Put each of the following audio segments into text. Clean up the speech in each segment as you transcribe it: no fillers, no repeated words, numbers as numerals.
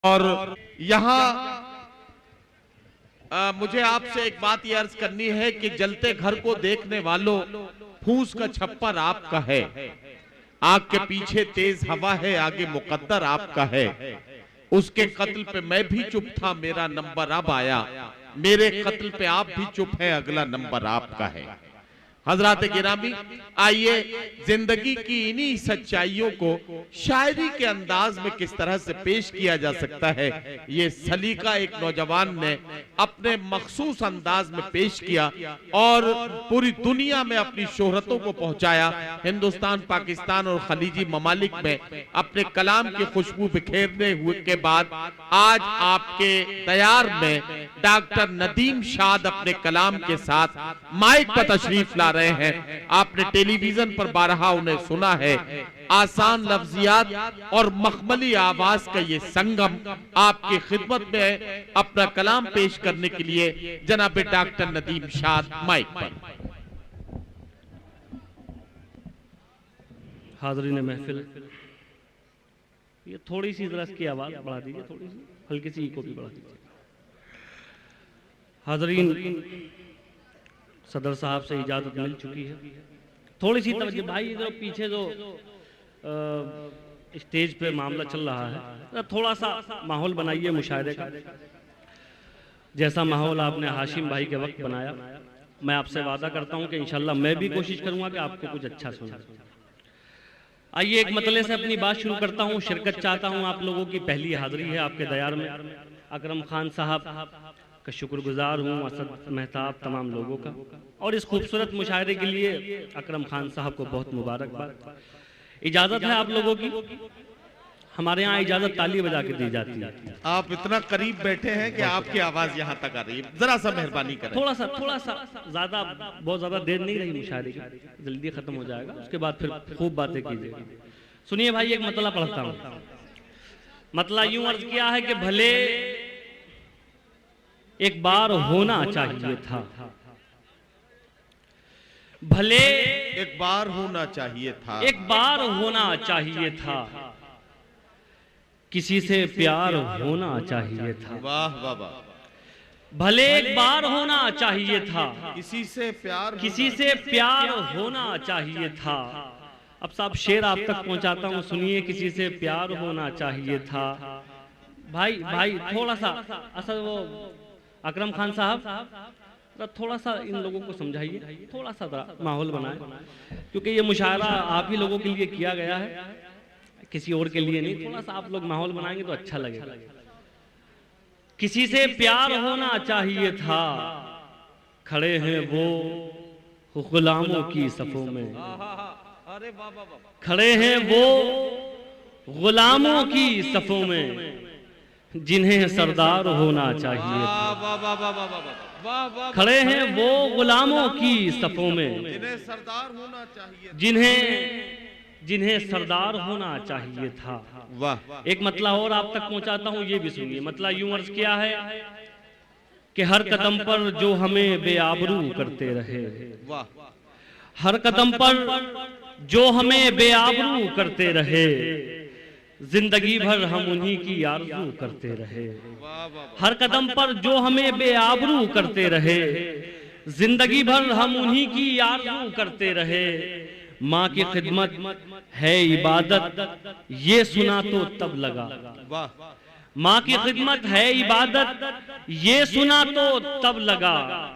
और यहाँ मुझे आपसे एक बात ये अर्ज करनी है कि जलते घर को देखने वालों, फूस का छप्पर आपका है, आग के पीछे तेज हवा है, आगे मुकद्दर आपका है। उसके कत्ल पे मैं भी चुप था, मेरा नंबर अब आया, मेरे कत्ल पे आप भी चुप है, अगला नंबर आपका है। हजरात गिरामी, आइए जिंदगी की इन्हीं सच्चाइयों को शायरी के अंदाज में किस तरह से पेश किया जा सकता है, ये सलीका एक नौजवान ने अपने मखसूस अंदाज में पेश किया और पूरी दुनिया में अपनी शोहरतों को पहुंचाया। हिंदुस्तान, पाकिस्तान और खलीजी ममालिक में अपने कलाम की खुशबू बिखेरने हुए के बाद आज आपके दयार में डॉक्टर नदीम शाद अपने कलाम के साथ माइक पर तशरीफ ला रहे हैं। आपने टेलीविजन पर बारहा उन्हें सुना है। आसान लफ्जियात और मखमली आवाज का ये संगम आपकी खिदमत में अपना कलाम पेश करने के लिए जनाब डॉक्टर नदीम शाद माइक पर। हाज़रीन महफिल, ये थोड़ी सी जरा इसकी आवाज बढ़ा दीजिए, थोड़ी सी हल्की सी को भी बढ़ा दीजिए। हाज़रीन, सदर साहब से इजाज़त मिल चुकी है। थोड़ी सी तवज्जो भाई, जो पीछे जो स्टेज पे मामला चल रहा है, थोड़ा सा माहौल बनाइए मुशायरे का। जैसा माहौल आपने हाशिम भाई के वक्त बनाया, मैं आपसे वादा करता हूं कि इंशाल्लाह मैं भी कोशिश करूंगा कि आपको कुछ अच्छा सुना। आइए एक मतले से अपनी बात शुरू करता हूं। शिरकत चाहता हूं, आप लोगों की पहली हाजिरी है आपके दयार में। अकरम खान साहब का शुक्रगुजार हूँ, असद मेहताब, तमाम लोगों का, और इस खूबसूरत मुशायरे के लिए अकरम खान साहब को बहुत मुबारकबाद। इजाज़त है आप लोगों की, हमारे यहाँ इजाज़त ताली बजा के दी जाती है। आप इतना करीब बैठे हैं कि आपकी आवाज यहाँ तक आ रही है, जरा सा मेहरबानी करें। थोड़ा सा ज्यादा, बहुत ज्यादा देर नहीं रही मुशायरे की, जल्दी खत्म हो जाएगा, उसके बाद फिर खूब बातें कीजिए। सुनिए भाई, एक मतला पढ़ता हूँ। मतला यूं अर्ज किया है कि भले एक बार होना चाहिए था, भले एक बार होना चाहिए था, एक बार होना चाहिए था, किसी से प्यार होना चाहिए था। वाह वाह वाह। भले एक बार होना चाहिए था, किसी से प्यार होना चाहिए था। अब साहब शेर आप तक पहुंचाता हूं, सुनिए। किसी से प्यार होना चाहिए था। भाई थोड़ा सा, असल वो अकरम खान साहब थोड़ा सा इन लोगों को समझाइए, थोड़ा सा माहौल बनाए, क्योंकि ये मुशायरा आप ही लोगों के लिए किया गया है, किसी और के लिए नहीं। थोड़ा सा आप लोग माहौल बनाएंगे तो अच्छा लगेगा। किसी से प्यार होना चाहिए था, खड़े हैं वो गुलामों की सफों में, खड़े हैं वो गुलामों की सफों में, जिन्हें सरदार होना चाहिए था। खड़े हैं वो गुलामों की सफों में, जिन्हें सरदार होना चाहिए, जिन्हें सरदार होना चाहिए था। वाह। एक मतला और आप तक पहुंचाता हूं, ये भी सुनिए। मतला यूं अर्ज किया है कि हर कदम पर जो हमें बेआबरू करते रहे, वाह। हर कदम पर जो हमें बेआबरू करते रहे, जिंदगी भर हम उन्हीं की आरज़ू करते रहे। हर कदम पर जो हमें बेआबरू करते रहे, जिंदगी भर हम उन्हीं की आरज़ू करते रहे। माँ की खिदमत है इबादत, ये सुना तो तब लगा। माँ की खिदमत है इबादत, ये सुना तो तब लगा।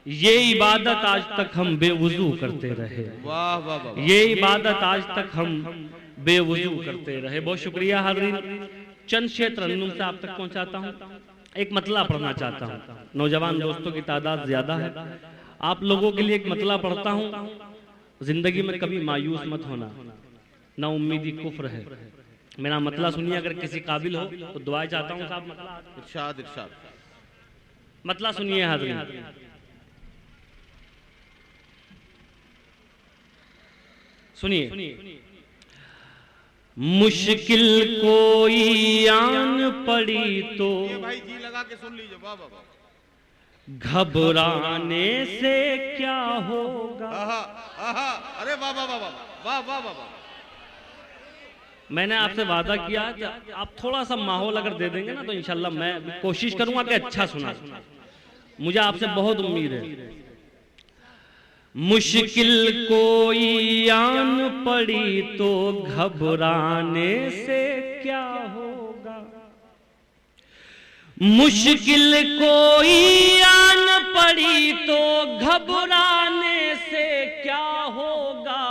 ये इबादत आज तक हम बेवुजू करते रहे, ये इबादत आज तक हम बेवुजू करते रहे। बहुत शुक्रिया हाज़रीन। चंद शेर तरन्नुम से आप तक पहुंचाता हूं। एक मतला पढ़ना चाहता हूं, नौजवान दोस्तों की तादाद ज्यादा है, आप लोगों के लिए एक मतला पढ़ता हूं। जिंदगी में कभी मायूस मत होना, ना उम्मीदी कुफ्र है। मेरा मतला सुनिए, अगर किसी काबिल हो तो दुआएं चाहता हूं साहब। मतला इरशाद इरशाद। मतला सुनिए हाज़रीन। सुनिए। मुश्किल कोई आन पड़ी तो भाई जी लगा के सुन लीजिए। वाह वाह। घबराने से क्या होगा। अरे वाह वाह वाह वाह वाह वाह वाह। मैंने आपसे वादा किया कि आप थोड़ा सा माहौल अगर दे देंगे ना तो इंशाल्लाह मैं कोशिश करूंगा कि अच्छा सुना। मुझे आपसे बहुत उम्मीद है। मुश्किल कोई आन पड़ी तो घबराने से क्या होगा, मुश्किल कोई आन पड़ी तो घबराने से क्या होगा,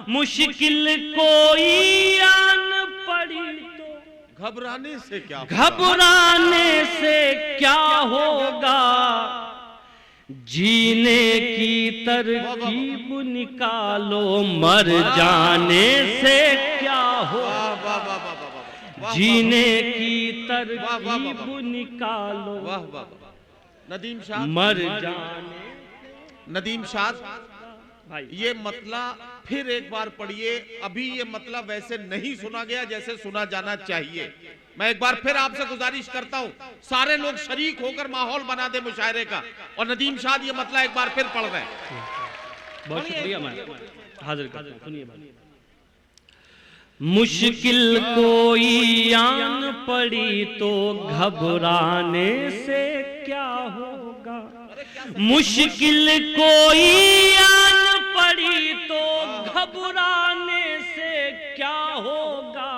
मुश्किल कोई आन पड़ी तो घबराने से क्या, घबराने से क्या होगा, जीने की तरकीब निकालो मर जाने से क्या होगा, जीने की तरकीब निकालो नदीम शाह मर जाने। नदीम शाह भाई ये मतला फिर एक बार पढ़िए। अभी ये मतलब वैसे नहीं सुना गया जैसे सुना जाना चाहिए। मैं एक बार फिर आपसे गुजारिश करता हूं, सारे लोग शरीक होकर माहौल बना दे मुशायरे का। और नदीम शाह ये मतला एक बार फिर पढ़ रहे हैं। बहुत शुक्रिया, मैं हाजिर करता हूं। सुनिए। मुश्किल कोई आन पड़ी तो घबराने से क्या होगा, मुश्किल कोई आन पड़ी तो घबराने से क्या होगा,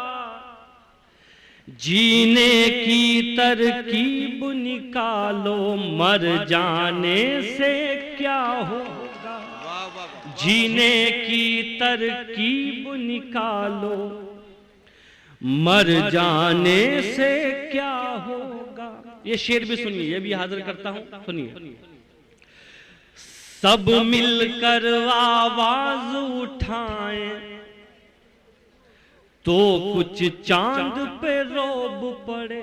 जीने की तरकीब निकालो मर जाने से क्या होगा, जीने की तरकीब निकालो मर जाने से क्या होगा। ये शेर भी सुनिए, ये भी हाजिर करता हूं, सुनिए। सब मिलकर आवाज उठाएं तो कुछ चांद पे रोब पड़े,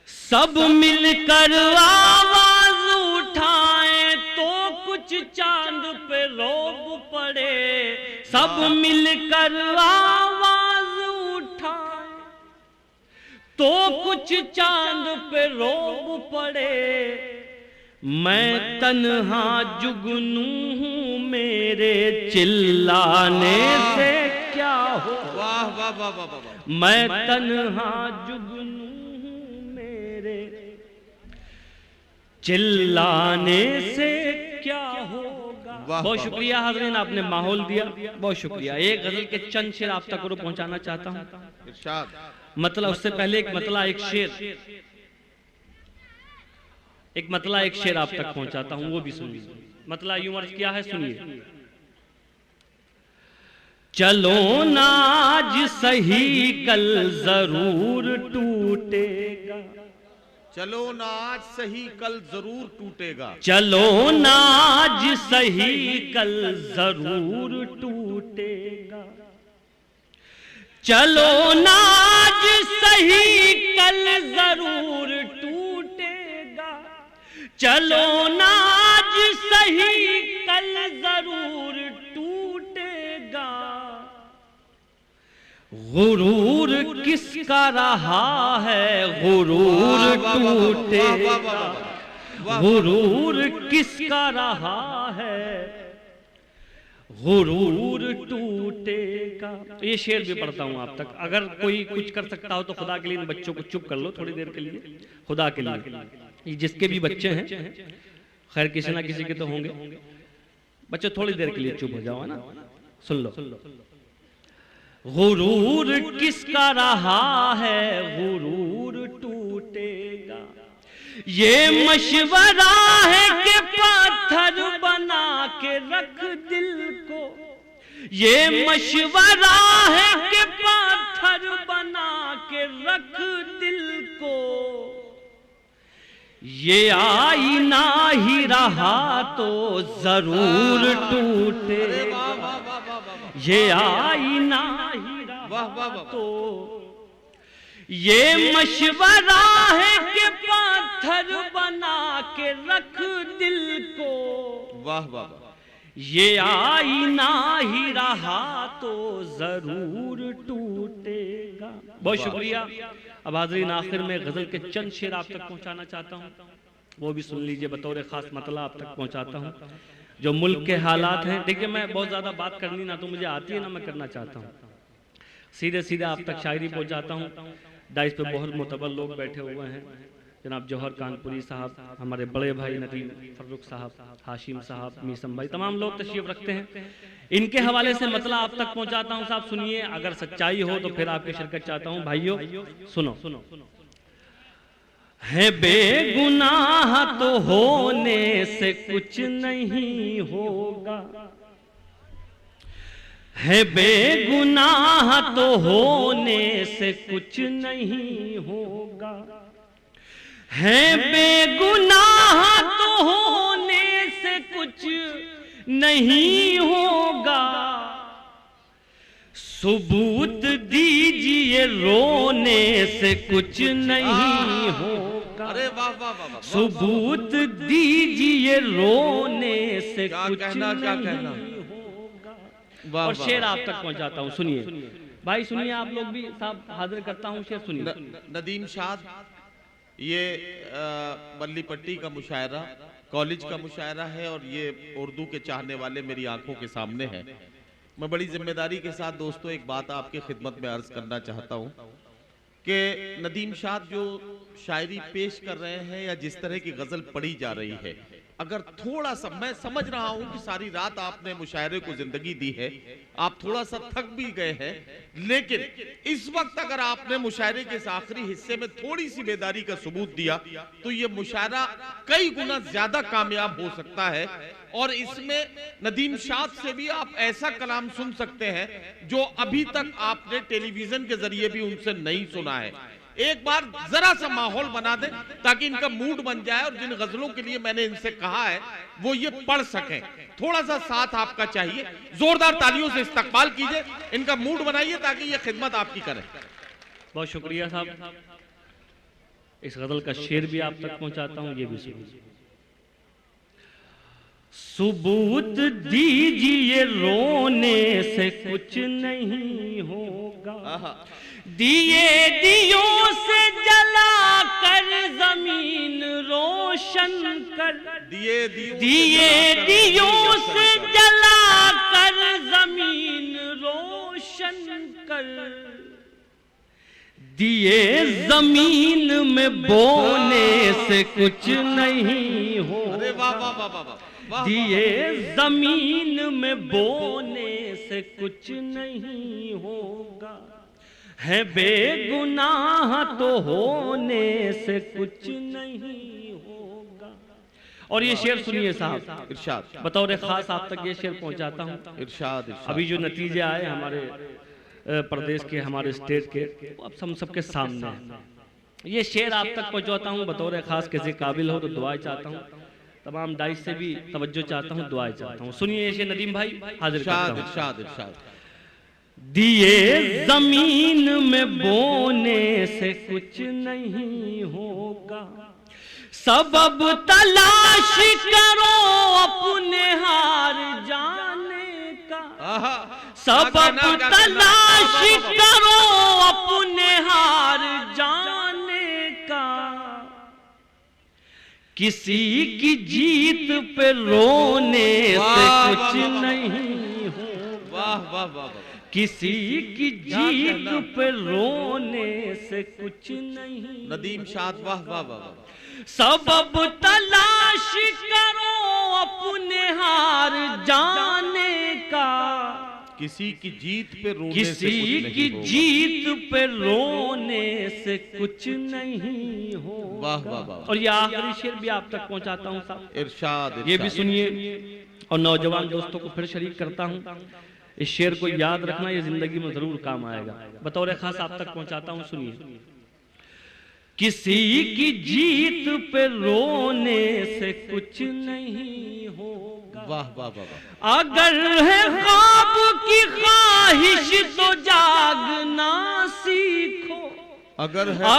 सब मिलकर आवाज उठाएं तो कुछ चांद पे रोब पड़े, सब मिलकर आवाज उठाएं तो कुछ चांद पे रोब पड़े, मैं तन्हा जुगनू हूं मेरे चिल्लाने से क्या हो, वाह वाह वाह वाह वाह। मैं तन्हा जुगनू हूं मेरे चिल्लाने से क्या होगा। बहुत शुक्रिया हाज़रीन, आपने माहौल दिया, बहुत शुक्रिया। एक गजल के चंद शेर आप तक को पहुंचाना चाहता हूं। मतलब उससे पहले एक मतला एक शेर, एक मतला एक शेर आप तक पहुंचाता हूं, वो भी सुनिए। मतला यूं अर्ज किया है, सुनिए। चलो ना आज सही कल जरूर टूटेगा, चलो ना आज सही कल जरूर टूटेगा, चलो ना आज सही कल जरूर टूटेगा, चलो ना आज सही कल जरूर टूटेगा, चलो ना आज सही कल जरूर टूटेगा, गुरूर किसका रहा है गुरूर टूटेगा, गुरूर किसका रहा है गुरूर टूटेगा। ये शेर भी पढ़ता हूं आप तक। अगर कोई कुछ कर सकता हो तो खुदा के लिए इन बच्चों को चुप कर लो थोड़ी देर के लिए, खुदा के लिए। ये जिसके भी बच्चे हैं, खैर किसी ना किसी के तो होंगे बच्चे, थोड़ी देर के लिए चुप हो जाओ, है ना, सुन लो। गुरूर किसका रहा है गुरूर टूटेगा, ये मशवरा है कि पत्थर बना के रख दिल को, ये मशवरा है कि पत्थर बना के रख दिल को, ये आईना ही रहा तो जरूर टूटेगा, ये आईना ही रहा तो, ये मशवरा है कि पत्थर बना के रख दिल को, वाह वाह, ये आईना ही रहा तो जरूर टूटेगा। बहुत शुक्रिया। अब हाज़रीन आखिर में गजल के चंद शेर आप तक पहुंचाना चाहता हूं, वो भी सुन लीजिए। बतौर खास मतला आप तक पहुंचाता हूं जो मुल्क के हालात हैं। देखिए मैं बहुत ज्यादा बात करनी ना तो मुझे आती है ना मैं करना चाहता हूं। सीधे सीधे आप तक शायरी पहुंचाता हूँ। डाइस पे बहुत मोतबर लोग बैठे हुए हैं, जनाब जौहर कानपुरी साहब, हमारे बड़े भाई नदीम फर्रुख साहब, हाशिम साहब, मीसम भाई, तमाम लोग तशरीफ रखते हैं। इनके हवाले से मतलब आप तक पहुंचाता हूँ। साहब सुनिए, अगर सच्चाई हो तो फिर आपकी शिरकत चाहता हूँ। भाइयों सुनो, है बेगुनाह तो होने से कुछ नहीं होगा, है बेगुनाह तो होने से कुछ नहीं होगा, है बेगुनाह तो होने से कुछ नहीं होगा, सबूत दीजिए रोने से कुछ नहीं होगा। अरे वाह वाह वाह, सबूत दीजिए रोने से कुछ क्या कहना। और शेर आप तक पहुंचाता हूँ, सुनिए भाई, सुनिए आप लोग भी। साहब हाजिर करता हूँ शेर, सुनिए। नदीम शाद, ये बल्ली पट्टी का मुशायरा, कॉलेज का मुशायरा है और ये उर्दू के चाहने वाले मेरी आंखों के सामने है। मैं बड़ी जिम्मेदारी के साथ दोस्तों एक बात आपके खिदमत में अर्ज करना चाहता हूँ कि नदीम शाद जो शायरी पेश कर रहे हैं या जिस तरह की गजल पढ़ी जा रही है, अगर थोड़ा सा, मैं समझ रहा हूं कि सारी रात आपने मुशायरे को जिंदगी दी है, आप थोड़ा सा थक भी गए हैं, लेकिन इस वक्त अगर आपने मुशायरे के इस आखिरी हिस्से में थोड़ी सी बेदारी का सबूत दिया तो ये मुशायरा कई गुना ज्यादा कामयाब हो सकता है। और इसमें नदीम शाद से भी आप ऐसा कलाम सुन सकते हैं जो अभी तक आपने टेलीविजन के जरिए भी उनसे नहीं सुना है। एक बार जरा सा माहौल बना दें ताकि इनका मूड बन जाए और जिन गजलों के लिए मैंने इनसे कहा है वो ये पढ़ सकें। थोड़ा सा साथ आपका चाहिए, जोरदार तालियों से इस्तकबाल कीजिए, इनका मूड बनाइए ताकि ये खिदमत आपकी करें। बहुत शुक्रिया साहब। इस गजल का शेर भी आप तक पहुंचाता हूं, ये भी सुनिए। सबूत दीजिए रोने से कुछ नहीं होगा, दिए दियों से जला कर जमीन रोशन कर, दिए दियों से जला कर जमीन रोशन कर, दिए जमीन में बोने से कुछ नहीं होगा, दिए जमीन में बोने से कुछ नहीं होगा, है बेगुनाह तो होने से कुछ नहीं होगा। और ये शेर सुनिए साहब, इरशाद, बतौर खास आप तक ये शेर पहुंचाता हूँ। इरशाद। अभी जो नतीजे आए हमारे प्रदेश के, हमारे स्टेट के, अब हम सबके सामने है। ये शेर आप तक पहुंचाता हूँ बतौर खास, किसी काबिल हो तो दुआएं चाहता हूँ, तमाम डाइस से भी तवज्जो चाहता हूँ, दुआएं चाहता हूँ। सुनिए ये नदीम भाई, हाजिर करता हूं। इरशाद, इरशाद। दिए जमीन में बोने से कुछ नहीं होगा, सबब तलाश करो अपने हार जाने का, सबब तलाश करो अपने हार जाने का, किसी की जीत पे रोने से कुछ नहीं होगा, वाह वाह वाह, किसी की जीत पे रोने से कुछ नहीं। नदीम शाद, वाह वाह वाह। सबब तलाश करो अपने हार जाने का, किसी की जीत पे रोने किसी से कुछ नहीं की होगा। जीत पे रोने से कुछ नहीं होगा। वाह वाह वाह। और ये आखिरी शेर भी आप तक पहुंचाता हूं साहब, इरशाद, ये भी सुनिए और नौजवान दोस्तों को फिर शरीक करता हूं। इस शेर को याद रखना, ये जिंदगी में जरूर काम आएगा। बतौर खास आप तक पहुंचाता हूं, सुनिए। किसी की जीत पे रोने से कुछ नहीं होगा, वाह वाह वाह। अगर है ख्वाब की ख्वाहिश तो जागना सीखो, अगर है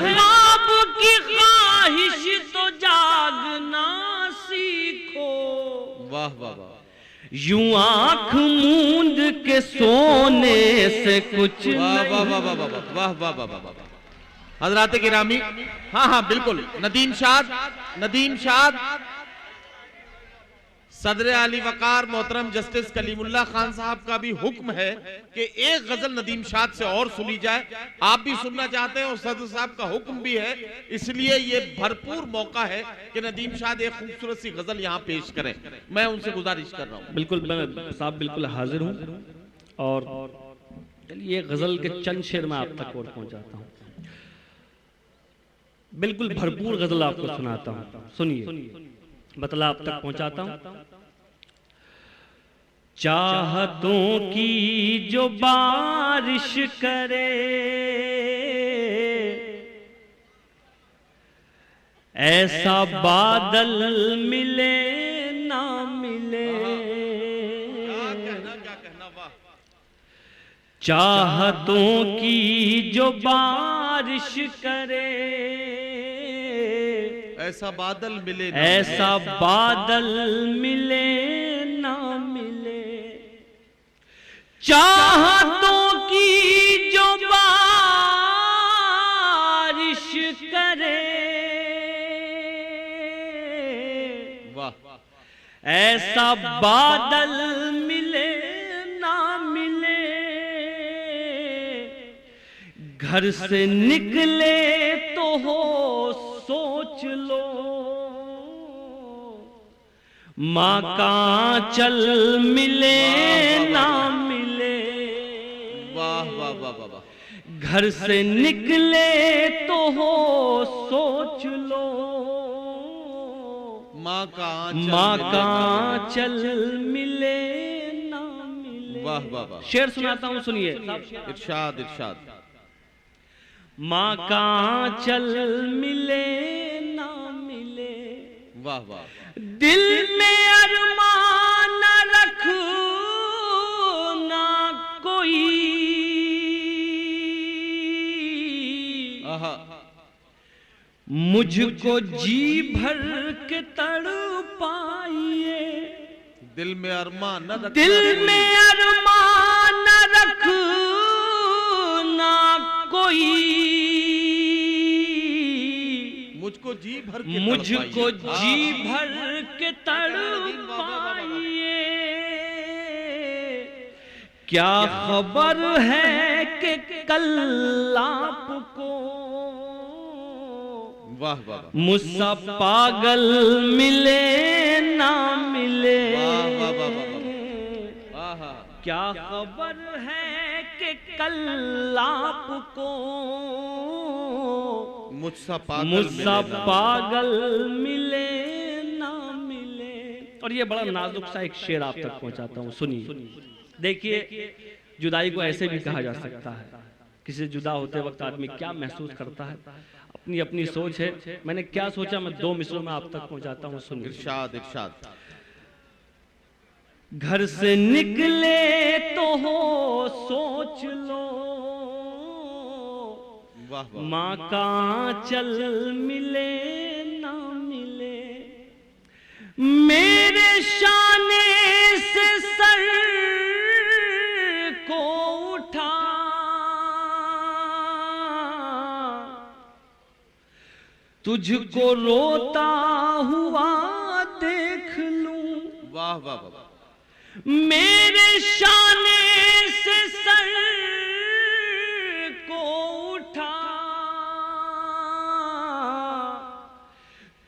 ख्वाब की ख्वाहिश तो जागना सीखो, वाह वाह वाह। यूं आंख मूंद के सोने से कुछ वाह वाह वाह वाह वाह वाह वाह वाह वाह वाह। हजरात गिरामी, हाँ हाँ बिल्कुल, नदीम शाद, नदीम शाद सदर आली वकार मोहतरम जस्टिस कलीमुल्लाह खान साहब का भी हुक्म है कि एक गजल नदीम शाद से और सुनी जाए। आप भी सुनना चाहते हैं और सदर साहब का हुक्म भी है, इसलिए ये भरपूर मौका है कि नदीम शाद एक खूबसूरत सी गजल यहाँ पेश करें। मैं उनसे गुजारिश कर रहा हूँ। बिल्कुल, मैं साहब बिल्कुल हाजिर हूँ और चलिए गजल के चंद शेर में आप तक और पहुंचाता हूँ। बिल्कुल भरपूर गजल आपको सुनाता हूँ, सुनिए, मतलब आप तक पहुंचाता हूँ। चाहतों की जो बारिश करे ऐसा बादल मिले ना मिले, चाहतों की जो बारिश करे ऐसा बादल मिले ना ऐसा बादल मिले ना मिले, चाहतों की जो बारिश करे ऐसा बादल मिले ना मिले, घर से निकले तो हो सोच लो माँ का चल मिले ना मिले। वाह वाह वाह वाह। घर से निकले तो हो सोच लो माँ का चल मिले ना मिले। वाह वाह वाह। शेर सुनाता हूँ, सुनिए। इरशाद इरशाद। माँ का चल मिले ना मिले, वाह वाह। दिल में अरमान न रखो ना कोई, मुझको जी भर के तड़पाइए। दिल में अरमान न रखो, दिल में अरमान न रखो ना कोई, मुझको जी भर के मुझको जी भर के तड़पाइए। क्या खबर है कि कल आपको वाह वाह मुझसा पागल मिले ना मिले। क्या खबर है कि कल आपको मुझसा पागल मिले ना मिले। और ये बड़ा नाजुक सा एक शेर आप तक पहुंचाता हूँ, सुनिए। देखिए, जुदाई को ऐसे भी कहा जा सकता है, किसी से जुदा होते वक्त आदमी क्या महसूस करता है, अपनी अपनी सोच है। मैंने क्या सोचा, मैं 2 मिसरों में आप तक पहुंचाता हूँ, सुनिए। इरशाद इरशाद। घर से निकले तो हो सोच लो माँ का चल मिले ना मिले। मेरे शाने से सर को उठा तुझको रोता हुआ देख लूं। वाह वाह वाह। मेरे शाने से सर को उठा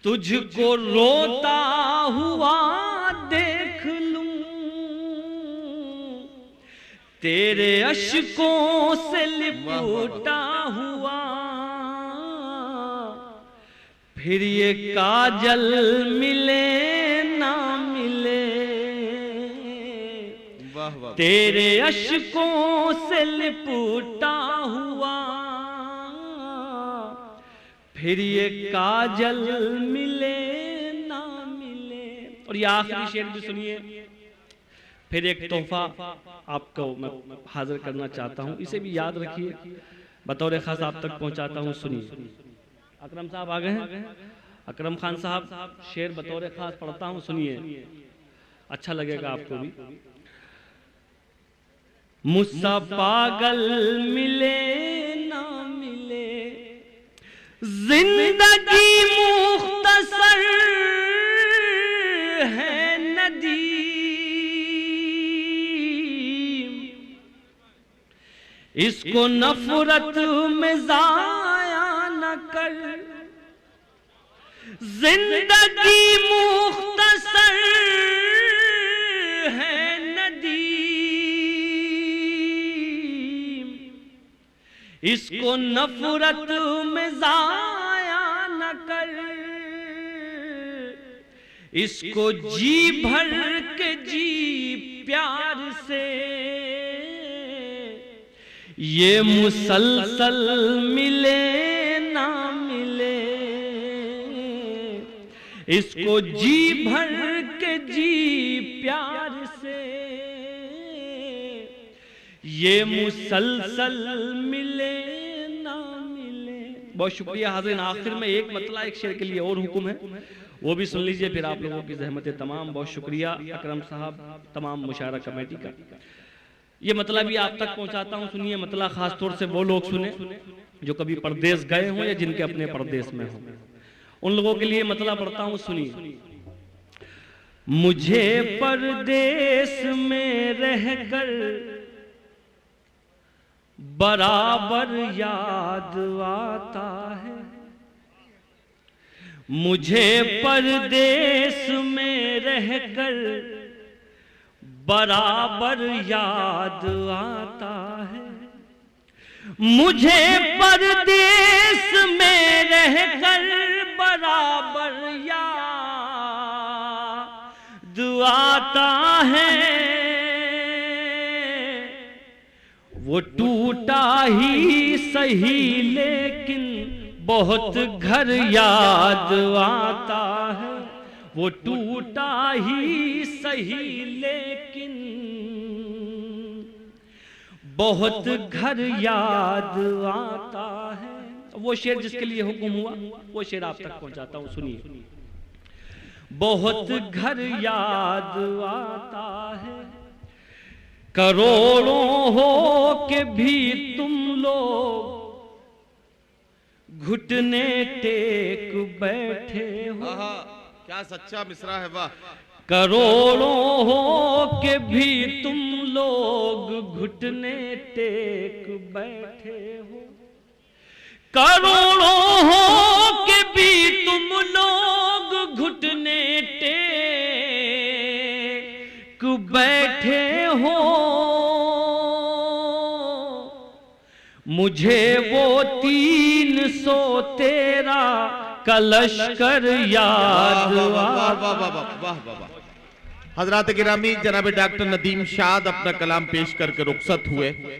तुझको रोता हुआ देख लूं। तेरे अश्कों से लिपटा हुआ फिर ये काजल मिले ना मिले। तेरे अश्कों से लिपटा हुआ फिर ये काजल मिले ना मिले। और ये आखिरी शेर भी सुनिए। फिर एक तोहफा आपको मैं हाजिर करना चाहता हूँ, इसे भी याद रखिए, बतौर खास आप तक पहुँचाता हूँ, सुनिए। अकरम साहब आ गए हैं, अकरम खान साहब शेर बतौर खास पढ़ता हूँ, सुनिए, अच्छा लगेगा आपको भी। मुझसा पागल मिले ना मिले, जिंदगी मुख्तसर है नदी इसको नफरत में जाया न कर, जिंदगी मुख्तसर है नदीम, इसको नफरत में जाया न कर, इसको जी भर के जी प्यार से, ये मुसलसल मिले ना मिले, इसको जी भर के जी प्यार से, ये मुसलसल मिले ना मिले। बहुत शुक्रिया हाज़रीन। आखिर में एक मतला एक शेर के लिए और हुक्म है, वो भी सुन लीजिए, फिर आप लोगों की ज़हमत तमाम। बहुत शुक्रिया अकरम साहब, तमाम मुशारा कमेटी का। ये मतला भी आप तक पहुंचाता हूं, सुनिए। मतला खास तौर से वो लोग सुने जो कभी परदेश गए हों या जिनके अपने परदेश में हों, उन लोगों के लिए मतला पढ़ता हूं, सुनिए। मुझे परदेश में रहकर बराबर याद आता है, मुझे परदेश में रहकर बराबर याद आता है, मुझे परदेश में रहकर बराबर याद आता है, वो टूटा ही सही लेकिन बहुत घर याद आता है, वो टूटा ही सही लेकिन बहुत घर याद आता है। वो शेर जिसके लिए हुक्म हुआ वो शेर आप तक पहुंचाता हूं, सुनिए। बहुत घर याद आता है, करोड़ों हो के भी तुम लोग घुटने टेक बैठे हो। क्या सच्चा मिसरा है, वाह। करोड़ों हो के भी तुम लोग घुटने टेक बैठे हो, करोड़ों हो के भी तुम लोग घुटने टेक बैठे हो, मुझे वो 313 का लश्कर याद। हजरात गिरामी, जनाब डॉक्टर नदीम शाद अपना कलाम पेश करके रुखसत हुए।